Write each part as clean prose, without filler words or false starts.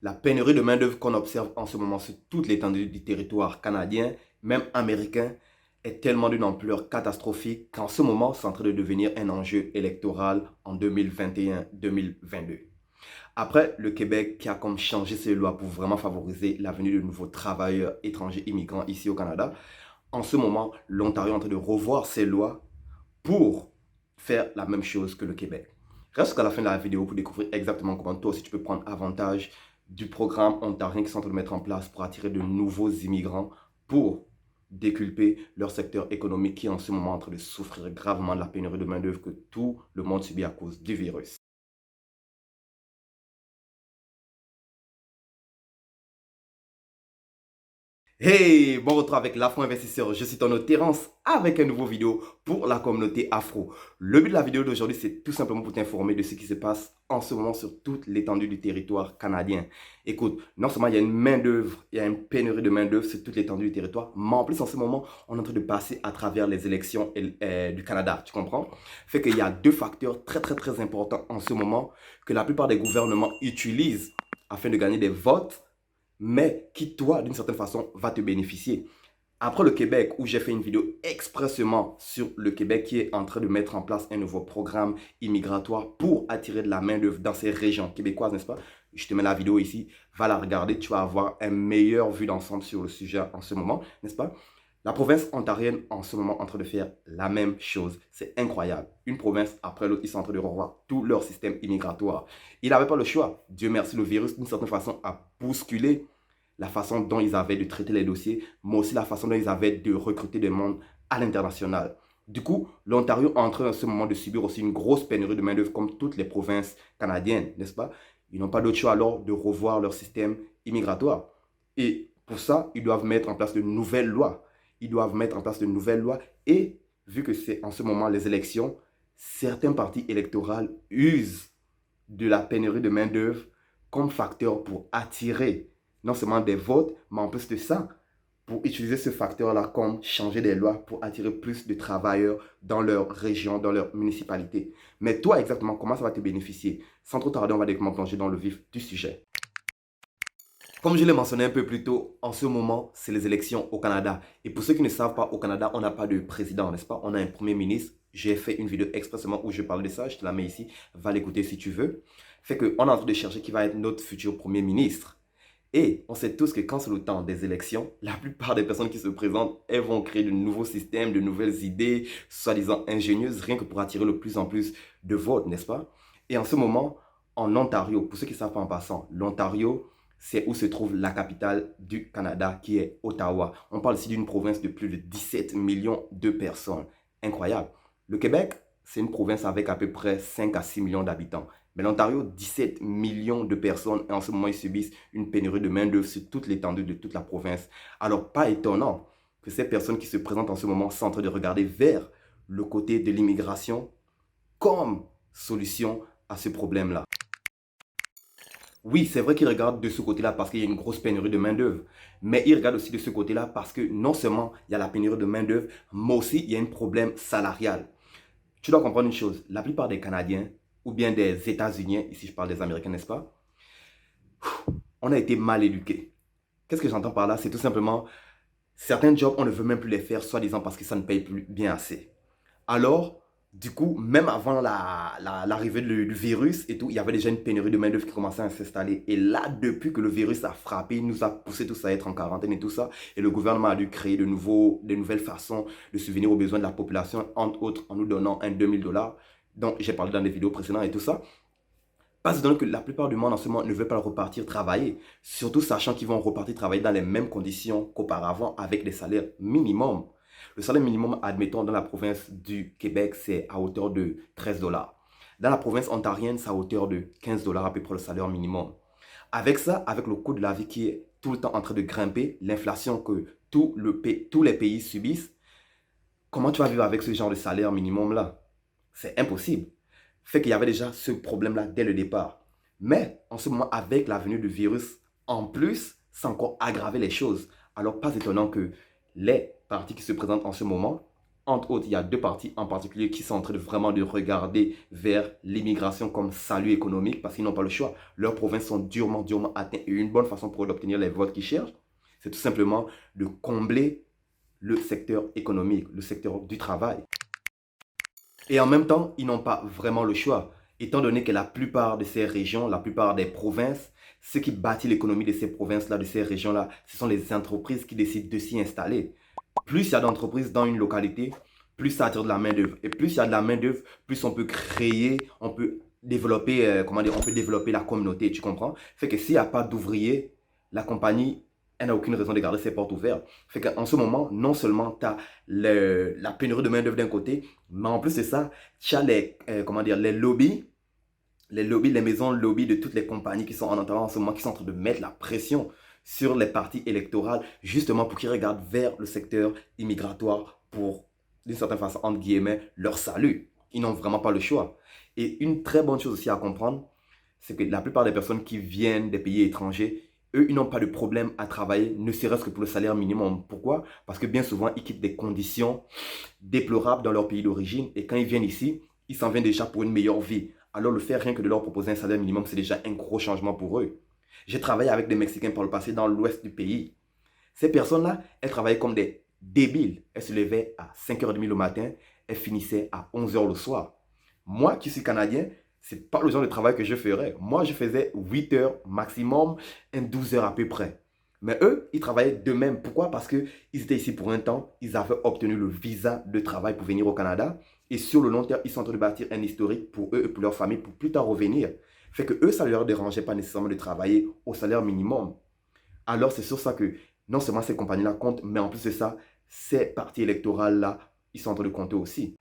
La pénurie de main-d'œuvre qu'on observe en ce moment sur toute l'étendue du territoire canadien, même américain, est tellement d'une ampleur catastrophique qu'en ce moment, c'est en train de devenir un enjeu électoral en 2021-2022. Après, le Québec qui a comme changé ses lois pour vraiment favoriser la venue de nouveaux travailleurs étrangers immigrants ici au Canada, en ce moment, l'Ontario est en train de revoir ses lois pour faire la même chose que le Québec. Reste jusqu'à la fin de la vidéo pour découvrir exactement comment toi aussi tu peux prendre avantage du programme ontarien qu'ils sont en train de mettre en place pour attirer de nouveaux immigrants pour déculper leur secteur économique qui est en ce moment en train de souffrir gravement de la pénurie de main-d'œuvre que tout le monde subit à cause du virus. Hey, bon retour avec l'Afro Investisseur. Je suis ton hôte Terence avec une nouvelle vidéo pour la communauté Afro. Le but de la vidéo d'aujourd'hui, c'est tout simplement pour t'informer de ce qui se passe en ce moment sur toute l'étendue du territoire canadien. Écoute, non seulement il y a une main-d'œuvre, il y a une pénurie de main-d'œuvre sur toute l'étendue du territoire, mais en plus en ce moment, on est en train de passer à travers les élections du Canada. Tu comprends? Fait qu'il y a deux facteurs très importants en ce moment que la plupart des gouvernements utilisent afin de gagner des votes mais qui, toi, d'une certaine façon, va te bénéficier. Après le Québec, où j'ai fait une vidéo expressément sur le Québec qui est en train de mettre en place un nouveau programme immigratoire pour attirer de la main-d'œuvre dans ces régions québécoises, n'est-ce pas? Je te mets la vidéo ici, va la regarder, tu vas avoir une meilleure vue d'ensemble sur le sujet en ce moment, n'est-ce pas? La province ontarienne en ce moment en train de faire la même chose. C'est incroyable. Une province après l'autre, ils sont en train de revoir tout leur système immigratoire. Ils n'avaient pas le choix. Dieu merci, le virus, d'une certaine façon, a bousculé la façon dont ils avaient de traiter les dossiers, mais aussi la façon dont ils avaient de recruter des monde à l'international. Du coup, l'Ontario est en train en ce moment de subir aussi une grosse pénurie de main-d'œuvre comme toutes les provinces canadiennes, n'est-ce pas? Ils n'ont pas d'autre choix alors de revoir leur système immigratoire. Et pour ça, ils doivent mettre en place de nouvelles lois. Ils doivent mettre en place de nouvelles lois. Et vu que c'est en ce moment les élections, certains partis électoraux usent de la pénurie de main-d'œuvre comme facteur pour attirer non seulement des votes, mais en plus de ça, pour utiliser ce facteur-là comme changer des lois pour attirer plus de travailleurs dans leur région, dans leur municipalité. Mais toi, exactement, comment ça va te bénéficier? Sans trop tarder, on va directement plonger dans le vif du sujet. Comme je l'ai mentionné un peu plus tôt, en ce moment, c'est les élections au Canada. Et pour ceux qui ne savent pas, au Canada, on n'a pas de président, n'est-ce pas? On a un premier ministre. J'ai fait une vidéo expressément où je parle de ça. Je te la mets ici. Va l'écouter si tu veux. Fait qu'on est en train de chercher qui va être notre futur premier ministre. Et on sait tous que quand c'est le temps des élections, la plupart des personnes qui se présentent, elles vont créer de nouveaux systèmes, de nouvelles idées, soi-disant ingénieuses, rien que pour attirer de plus en plus de votes, n'est-ce pas? Et en ce moment, en Ontario, pour ceux qui ne savent pas en passant, l'Ontario, c'est où se trouve la capitale du Canada, qui est Ottawa. On parle ici d'une province de plus de 17 millions de personnes. Incroyable. Le Québec, c'est une province avec à peu près 5 à 6 millions d'habitants. Mais l'Ontario, 17 millions de personnes et en ce moment, ils subissent une pénurie de main-d'œuvre sur toute l'étendue de toute la province. Alors, pas étonnant que ces personnes qui se présentent en ce moment sont en train de regarder vers le côté de l'immigration comme solution à ce problème-là. Oui, c'est vrai qu'ils regardent de ce côté-là parce qu'il y a une grosse pénurie de main-d'œuvre. Mais ils regardent aussi de ce côté-là parce que non seulement il y a la pénurie de main-d'œuvre, mais aussi il y a un problème salarial. Tu dois comprendre une chose, la plupart des Canadiens ou bien des États-Unis, ici je parle des Américains, n'est-ce pas? On a été mal éduqués. Qu'est-ce que j'entends par là? C'est tout simplement, certains jobs, on ne veut même plus les faire, soi-disant parce que ça ne paye plus bien assez. Alors, du coup, même avant l'arrivée du virus et tout, il y avait déjà une pénurie de main-d'œuvre qui commençait à s'installer. Et là, depuis que le virus a frappé, il nous a poussé tous à être en quarantaine et tout ça. Et le gouvernement a dû créer de nouvelles façons de subvenir aux besoins de la population, entre autres en nous donnant un 2000 $. Donc, j'ai parlé dans des vidéos précédentes et tout ça. Parce donc que la plupart du monde en ce moment ne veut pas repartir travailler, surtout sachant qu'ils vont repartir travailler dans les mêmes conditions qu'auparavant avec des salaires minimums. Le salaire minimum, admettons, dans la province du Québec, c'est à hauteur de 13 $. Dans la province ontarienne, c'est à hauteur de 15 $ à peu près le salaire minimum. Avec ça, avec le coût de la vie qui est tout le temps en train de grimper, l'inflation que tous les pays subissent, comment tu vas vivre avec ce genre de salaire minimum-là? C'est impossible. Fait qu'il y avait déjà ce problème-là dès le départ. Mais en ce moment, avec la venue du virus, en plus, ça a encore aggravé les choses. Alors, pas étonnant que les partis qui se présentent en ce moment, entre autres, il y a deux partis en particulier qui sont en train de vraiment de regarder vers l'immigration comme salut économique parce qu'ils n'ont pas le choix. Leurs provinces sont durement atteintes et une bonne façon pour eux d'obtenir les votes qu'ils cherchent, c'est tout simplement de combler le secteur économique, le secteur du travail. Et en même temps, ils n'ont pas vraiment le choix, étant donné que la plupart de ces régions, la plupart des provinces, ce qui bâtit l'économie de ces provinces-là, de ces régions-là, ce sont les entreprises qui décident de s'y installer. Plus il y a d'entreprises dans une localité, plus ça attire de la main-d'œuvre. Et plus il y a de la main-d'œuvre, plus on peut créer, on peut développer, on peut développer la communauté, tu comprends? Fait que s'il n'y a pas d'ouvriers, la compagnie, elle n'a aucune raison de garder ses portes ouvertes. Fait qu'en ce moment, non seulement tu as la pénurie de main-d'œuvre d'un côté, mais en plus de ça, tu as les lobbies, les maisons lobby de toutes les compagnies qui sont en entendant en ce moment, qui sont en train de mettre la pression sur les partis électoraux, justement pour qu'ils regardent vers le secteur immigratoire pour, d'une certaine façon, entre guillemets, leur salut. Ils n'ont vraiment pas le choix. Et une très bonne chose aussi à comprendre, c'est que la plupart des personnes qui viennent des pays étrangers, eux, ils n'ont pas de problème à travailler, ne serait-ce que pour le salaire minimum. Pourquoi? Parce que bien souvent, ils quittent des conditions déplorables dans leur pays d'origine. Et quand ils viennent ici, ils s'en viennent déjà pour une meilleure vie. Alors le fait rien que de leur proposer un salaire minimum, c'est déjà un gros changement pour eux. J'ai travaillé avec des Mexicains par le passé dans l'ouest du pays. Ces personnes-là, elles travaillaient comme des débiles. Elles se levaient à 5h30 le matin, elles finissaient à 11h le soir. Moi qui suis Canadien, c'est pas le genre de travail que je ferais. Moi, je faisais 8 heures maximum, 12 heures à peu près. Mais eux, ils travaillaient d'eux-mêmes. Pourquoi? Parce qu'ils étaient ici pour un temps, ils avaient obtenu le visa de travail pour venir au Canada. Et sur le long terme, ils sont en train de bâtir un historique pour eux et pour leur famille pour plus tard revenir. Fait que eux, ça ne leur dérangeait pas nécessairement de travailler au salaire minimum. Alors, c'est sur ça que non seulement ces compagnies-là comptent, mais en plus de ça, ces partis électoraux-là, ils sont en train de compter aussi.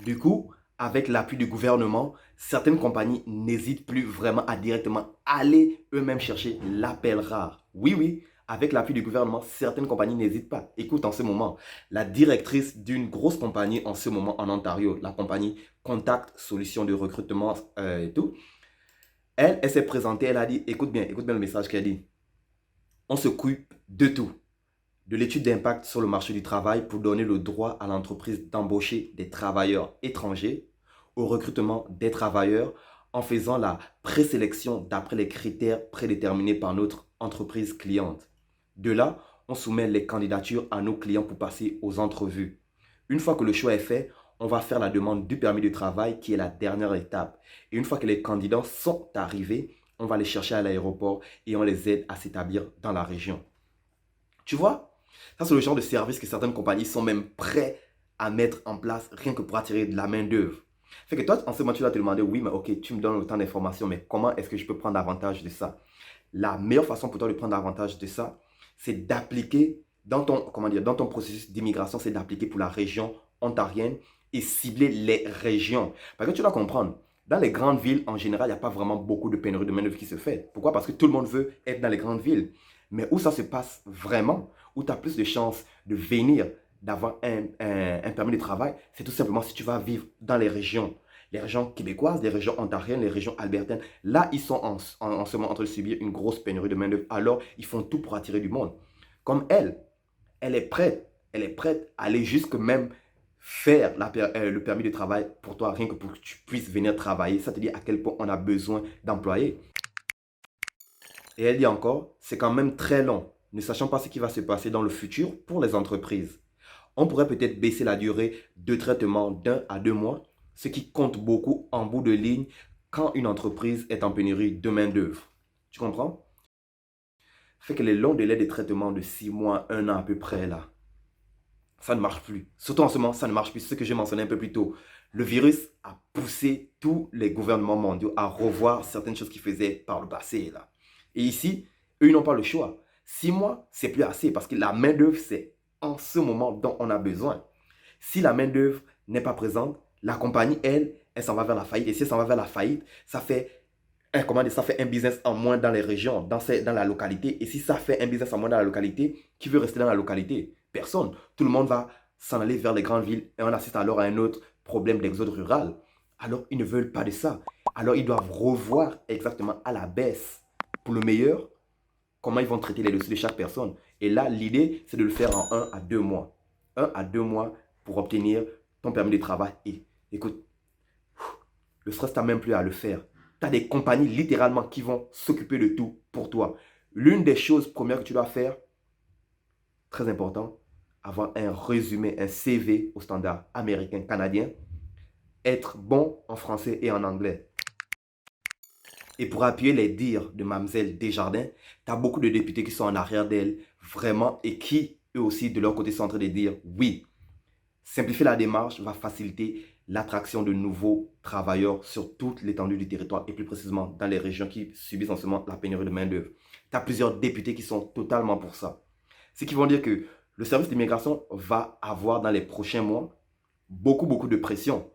Du coup, avec l'appui du gouvernement, certaines compagnies n'hésitent plus vraiment à directement aller eux-mêmes chercher l'appel rare. Oui, oui, avec l'appui du gouvernement, certaines compagnies n'hésitent pas. Écoute, en ce moment, la directrice d'une grosse compagnie en ce moment en Ontario, la compagnie Contact Solutions de recrutement et tout, elle s'est présentée, elle a dit, écoute bien le message qu'elle dit. On s'occupe de tout, de l'étude d'impact sur le marché du travail pour donner le droit à l'entreprise d'embaucher des travailleurs étrangers, au recrutement des travailleurs en faisant la présélection d'après les critères prédéterminés par notre entreprise cliente. De là, on soumet les candidatures à nos clients pour passer aux entrevues. Une fois que le choix est fait, on va faire la demande du permis de travail qui est la dernière étape. Et une fois que les candidats sont arrivés, on va les chercher à l'aéroport et on les aide à s'établir dans la région. Tu vois? Ça, c'est le genre de service que certaines compagnies sont même prêtes à mettre en place rien que pour attirer de la main-d'œuvre. Fait que toi, en ce moment, tu vas te demander, oui, mais ok, tu me donnes autant d'informations, mais comment est-ce que je peux prendre avantage de ça? La meilleure façon pour toi de prendre avantage de ça, c'est d'appliquer dans dans ton processus d'immigration, c'est d'appliquer pour la région ontarienne et cibler les régions. Parce que tu dois comprendre, dans les grandes villes, en général, il n'y a pas vraiment beaucoup de pénurie de main-d'œuvre qui se fait. Pourquoi? Parce que tout le monde veut être dans les grandes villes. Mais où ça se passe vraiment, où tu as plus de chances de venir, d'avoir un permis de travail, c'est tout simplement si tu vas vivre dans les régions québécoises, les régions ontariennes, les régions albertaines. Là, ils sont en ce moment en train de subir une grosse pénurie de main-d'œuvre. Alors, ils font tout pour attirer du monde. Comme elle est prête à aller jusque même faire le permis de travail pour toi, rien que pour que tu puisses venir travailler. Ça te dit à quel point on a besoin d'employés. Et elle dit encore, c'est quand même très long, ne sachant pas ce qui va se passer dans le futur pour les entreprises. On pourrait peut-être baisser la durée de traitement d'1 à 2 mois, ce qui compte beaucoup en bout de ligne quand une entreprise est en pénurie de main-d'œuvre. Tu comprends? Fait que les longs délais de traitement de 6 mois, 1 an à peu près là, ça ne marche plus. Surtout en ce moment, ça ne marche plus. C'est ce que j'ai mentionné un peu plus tôt. Le virus a poussé tous les gouvernements mondiaux à revoir certaines choses qu'ils faisaient par le passé là. Et ici, eux, ils n'ont pas le choix. 6 mois, c'est plus assez parce que la main-d'œuvre, c'est en ce moment dont on a besoin. Si la main-d'œuvre n'est pas présente, la compagnie, elle s'en va vers la faillite. Et si elle s'en va vers la faillite, ça fait ça fait un business en moins dans les régions, dans la localité. Et si ça fait un business en moins dans la localité, qui veut rester dans la localité? Personne. Tout le monde va s'en aller vers les grandes villes et on assiste alors à un autre problème d'exode rural. Alors, ils ne veulent pas de ça. Alors, ils doivent revoir exactement à la baisse, pour le meilleur, comment ils vont traiter les dossiers de chaque personne. Et là, l'idée, c'est de le faire en 1 à 2 mois. à 2 mois pour obtenir ton permis de travail. Et écoute, le stress, tu n'as même plus à le faire. Tu as des compagnies littéralement qui vont s'occuper de tout pour toi. L'une des choses premières que tu dois faire, très important, avoir un résumé, un CV au standard américain, canadien, être bon en français et en anglais. Et pour appuyer les dires de Mademoiselle Desjardins, tu as beaucoup de députés qui sont en arrière d'elle, vraiment, et qui, eux aussi, de leur côté, sont en train de dire oui. Simplifier la démarche va faciliter l'attraction de nouveaux travailleurs sur toute l'étendue du territoire et plus précisément dans les régions qui subissent en ce moment la pénurie de main-d'œuvre. Tu as plusieurs députés qui sont totalement pour ça. Ce qui vont dire que le service d'immigration va avoir dans les prochains mois beaucoup de pression.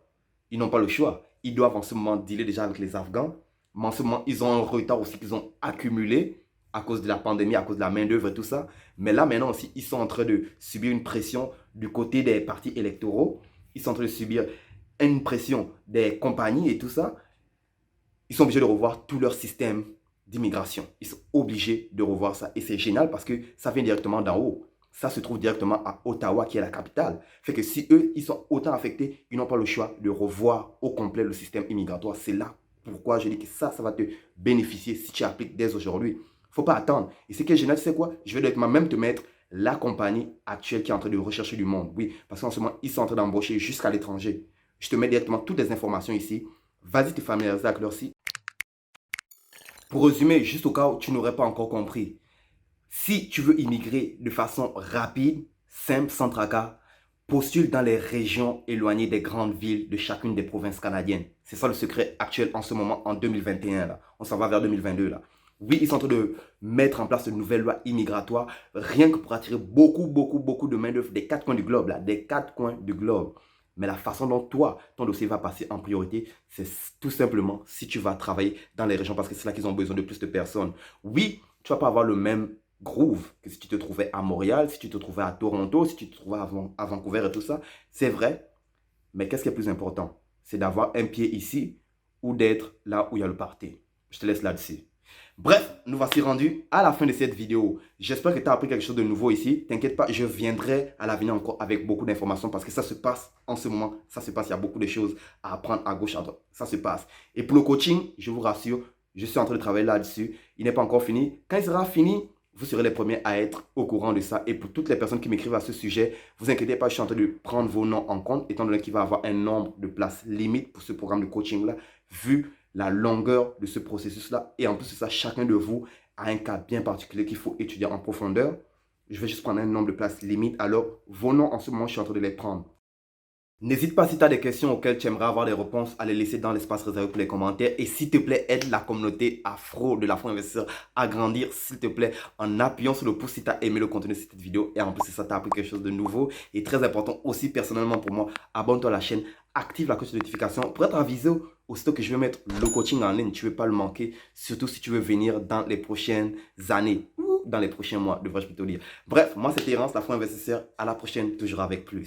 Ils n'ont pas le choix. Ils doivent en ce moment dealer déjà avec les Afghans. Mais en ce moment, ils ont un retard aussi qu'ils ont accumulé à cause de la pandémie, à cause de la main-d'œuvre et tout ça. Mais là, maintenant aussi, ils sont en train de subir une pression du côté des partis électoraux. Ils sont en train de subir une pression des compagnies et tout ça. Ils sont obligés de revoir tout leur système d'immigration. Ils sont obligés de revoir ça. Et c'est génial parce que ça vient directement d'en haut. Ça se trouve directement à Ottawa, qui est la capitale. Fait que si eux, ils sont autant affectés, ils n'ont pas le choix de revoir au complet le système immigratoire. C'est là pourquoi je dis que ça va te bénéficier si tu appliques dès aujourd'hui. Il ne faut pas attendre. Et ce qui est génial, tu sais quoi? Je vais directement même te mettre la compagnie actuelle qui est en train de rechercher du monde. Oui, parce qu'en ce moment, ils sont en train d'embaucher jusqu'à l'étranger. Je te mets directement toutes les informations ici. Vas-y te familiariser avec leur site. Pour résumer, juste au cas où tu n'aurais pas encore compris, si tu veux immigrer de façon rapide, simple, sans tracas, postule dans les régions éloignées des grandes villes de chacune des provinces canadiennes. C'est ça le secret actuel en ce moment, en 2021. Là. On s'en va vers 2022. Là. Oui, ils sont en train de mettre en place de nouvelles lois immigratoires, rien que pour attirer beaucoup de main-d'œuvre des 4 coins du globe. Là, des 4 coins du globe. Mais la façon dont toi, ton dossier va passer en priorité, c'est tout simplement si tu vas travailler dans les régions parce que c'est là qu'ils ont besoin de plus de personnes. Oui, tu ne vas pas avoir le même groove que si tu te trouvais à Montréal, si tu te trouvais à Toronto, si tu te trouvais à Vancouver et tout ça. C'est vrai, mais qu'est-ce qui est plus important? C'est d'avoir un pied ici ou d'être là où il y a le party. Je te laisse là-dessus. Bref, nous voici rendus à la fin de cette vidéo. J'espère que tu as appris quelque chose de nouveau ici. T'inquiète pas, je viendrai à l'avenir encore avec beaucoup d'informations parce que ça se passe en ce moment. Ça se passe, il y a beaucoup de choses à apprendre à gauche, à droite. Ça se passe. Et pour le coaching, je vous rassure, je suis en train de travailler là-dessus. Il n'est pas encore fini. Quand il sera fini, vous serez les premiers à être au courant de ça. Et pour toutes les personnes qui m'écrivent à ce sujet, vous inquiétez pas, je suis en train de prendre vos noms en compte, étant donné qu'il va y avoir un nombre de places limite pour ce programme de coaching-là, vu la longueur de ce processus-là. Et en plus de ça, chacun de vous a un cas bien particulier qu'il faut étudier en profondeur. Je vais juste prendre un nombre de places limite. Alors, vos noms, en ce moment, je suis en train de les prendre. N'hésite pas si tu as des questions auxquelles tu aimerais avoir des réponses à les laisser dans l'espace réservé pour les commentaires. Et s'il te plaît, aide la communauté afro de l'Afro-Investisseur à grandir, s'il te plaît, en appuyant sur le pouce si tu as aimé le contenu de cette vidéo. Et en plus de ça, tu as appris quelque chose de nouveau. Et très important aussi personnellement pour moi, abonne-toi à la chaîne, active la cloche de notification pour être avisé aussitôt que je vais mettre le coaching en ligne. Tu ne veux pas le manquer, surtout si tu veux venir dans les prochaines années ou dans les prochains mois, devrais-je plutôt dire. Bref, moi c'était Terence, l'Afro-Investisseur. À la prochaine, toujours avec plus.